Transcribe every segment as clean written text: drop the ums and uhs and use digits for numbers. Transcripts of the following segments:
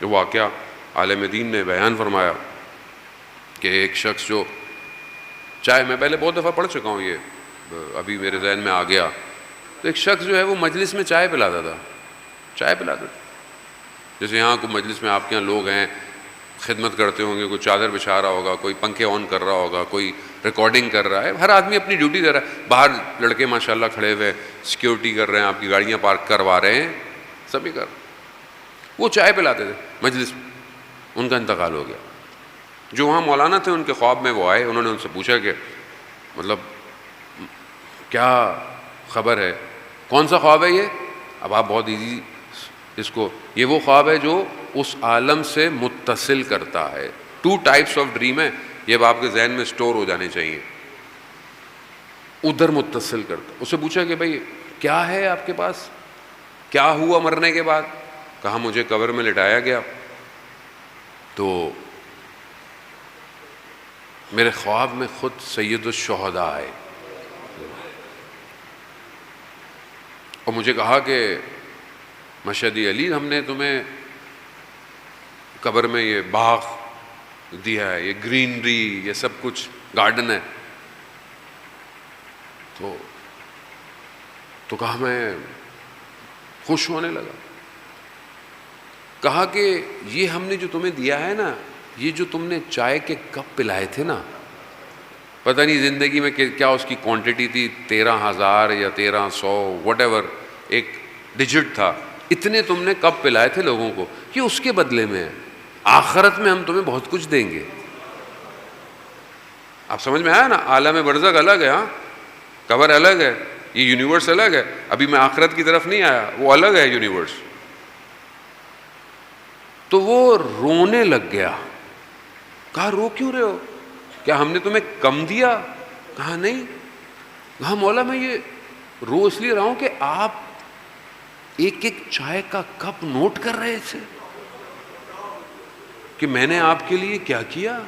جو واقعہ عالم دین نے بیان فرمایا کہ ایک شخص جو چائے، میں پہلے بہت دفعہ پڑھ چکا ہوں، یہ ابھی میرے ذہن میں آ گیا، تو ایک شخص جو ہے وہ مجلس میں چائے پلاتا تھا، چائے پلاتا تھا. جیسے یہاں کوئی مجلس میں آپ کے یہاں لوگ ہیں، خدمت کرتے ہوں گے، کوئی چادر بچھا رہا ہوگا، کوئی پنکھے آن کر رہا ہوگا، کوئی ریکارڈنگ کر رہا ہے، ہر آدمی اپنی ڈیوٹی دے رہا ہے. باہر لڑکے ماشاءاللہ کھڑے ہوئے سیکیورٹی کر رہے ہیں، آپ کی گاڑیاں پارک کروا رہے ہیں، سبھی کر. وہ چائے پلاتے تھے مجلس میں. ان کا انتقال ہو گیا. جو وہاں مولانا تھے ان کے خواب میں وہ آئے، انہوں نے ان سے پوچھا کہ مطلب کیا خبر ہے، کون سا خواب ہے یہ؟ اب آپ بہت ایزی اس کو، یہ وہ خواب ہے جو اس عالم سے متصل کرتا ہے. 2 ٹائپس آف ڈریم ہے، یہ اب آپ کے ذہن میں سٹور ہو جانے چاہیے. ادھر متصل کرتا. اس سے پوچھا کہ بھائی کیا ہے آپ کے پاس، کیا ہوا مرنے کے بعد؟ کہا مجھے قبر میں لٹایا گیا تو میرے خواب میں خود سید الشہداء آئے اور مجھے کہا کہ مشہدی علی، ہم نے تمہیں قبر میں یہ باغ دیا ہے، یہ گرینری، یہ سب کچھ گارڈن ہے. تو کہا میں خوش ہونے لگا. کہا کہ یہ ہم نے جو تمہیں دیا ہے نا، یہ جو تم نے چائے کے کپ پلائے تھے نا، پتہ نہیں زندگی میں کیا اس کی کوانٹٹی تھی، 13,000 یا 1300 وٹ ایور ایک ڈیجٹ تھا، اتنے تم نے کپ پلائے تھے لوگوں کو، یہ اس کے بدلے میں ہے. آخرت میں ہم تمہیں بہت کچھ دیں گے. آپ سمجھ میں آیا نا؟ عالم برزخ الگ ہے، ہاں، قبر الگ ہے، یہ یونیورس الگ ہے. ابھی میں آخرت کی طرف نہیں آیا، وہ الگ ہے یونیورس. تو وہ رونے لگ گیا. کہا رو کیوں رہے ہو، کیا ہم نے تمہیں کم دیا؟ کہا نہیں. کہا مولا میں یہ رو اس لیے رہا ہوں کہ آپ ایک ایک چائے کا کپ نوٹ کر رہے تھے کہ میں نے آپ کے لیے کیا کیا.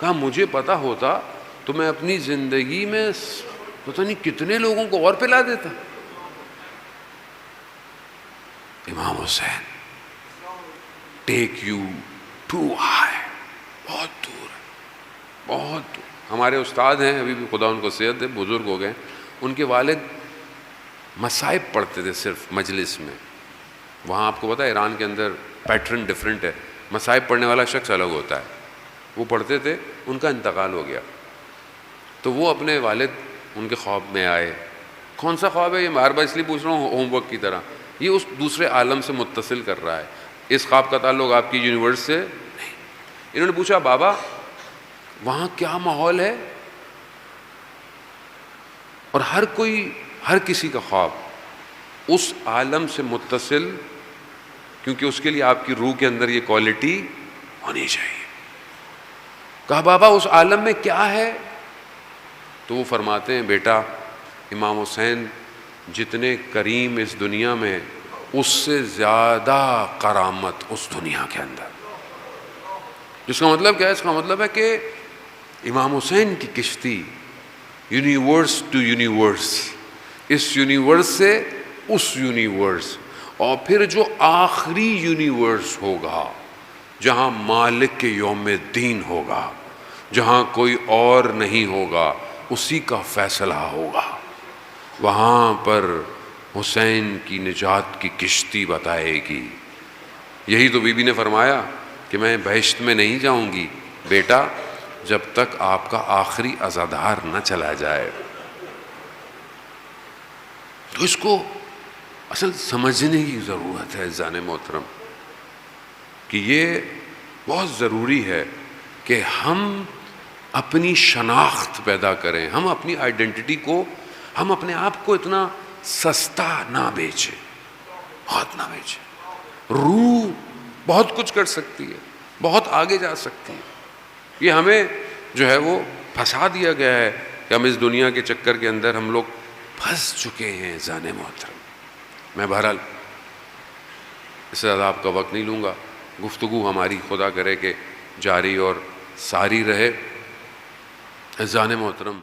کہا مجھے پتا ہوتا تو میں اپنی زندگی میں پتہ نہیں کتنے لوگوں کو اور پلا دیتا. امام حسین ٹیک یو ٹو ہائی، بہت دور ہے، بہت دور. ہمارے استاد ہیں، ابھی بھی خدا ان کو صحت دے، بزرگ ہو گئے. ان کے والد مصائب پڑھتے تھے صرف مجلس میں. وہاں آپ کو پتہ ہے ایران کے اندر پیٹرن ڈیفرنٹ ہے، مصائب پڑھنے والا شخص الگ ہوتا ہے. وہ پڑھتے تھے، ان کا انتقال ہو گیا. تو وہ اپنے والد ان کے خواب میں آئے. کون سا خواب ہے یہ بار بار اس لیے پوچھ رہا ہوں، ہوم ورک کی طرح. یہ اس دوسرے عالم سے متصل کر رہا ہے. اس خواب کا تعلق آپ کی یونیورس سے نہیں. انہوں نے پوچھا بابا وہاں کیا ماحول ہے؟ اور ہر کسی کا خواب اس عالم سے متصل، کیونکہ اس کے لیے آپ کی روح کے اندر یہ کوالٹی ہونی چاہیے. کہا بابا اس عالم میں کیا ہے؟ تو وہ فرماتے ہیں بیٹا امام حسین جتنے کریم اس دنیا میں، اس سے زیادہ کرامت اس دنیا کے اندر. جس کا مطلب کیا ہے؟ اس کا مطلب ہے کہ امام حسین کی کشتی یونیورس ٹو یونیورس، اس یونیورس سے اس یونیورس، اور پھر جو آخری یونیورس ہوگا جہاں مالک کے یوم الدین ہوگا، جہاں کوئی اور نہیں ہوگا، اسی کا فیصلہ ہوگا. وہاں پر حسین کی نجات کی کشتی بتائے گی. یہی تو بی بی نے فرمایا کہ میں بہشت میں نہیں جاؤں گی بیٹا جب تک آپ کا آخری عزادار نہ چلا جائے. تو اس کو اصل سمجھنے کی ضرورت ہے عزیزان محترم، کہ یہ بہت ضروری ہے کہ ہم اپنی شناخت پیدا کریں، ہم اپنی آئیڈینٹی کو، ہم اپنے آپ کو اتنا سستا نہ بیچیں، بہت نہ بیچیں. روح بہت کچھ کر سکتی ہے، بہت آگے جا سکتی ہے. یہ ہمیں جو ہے وہ پھنسا دیا گیا ہے کہ ہم اس دنیا کے چکر کے اندر ہم لوگ پھنس چکے ہیں عزیزان محترم. میں بہرحال اس سے زیادہ آپ کا وقت نہیں لوں گا. گفتگو ہماری خدا کرے کہ جاری اور ساری رہے. عزیزان محترم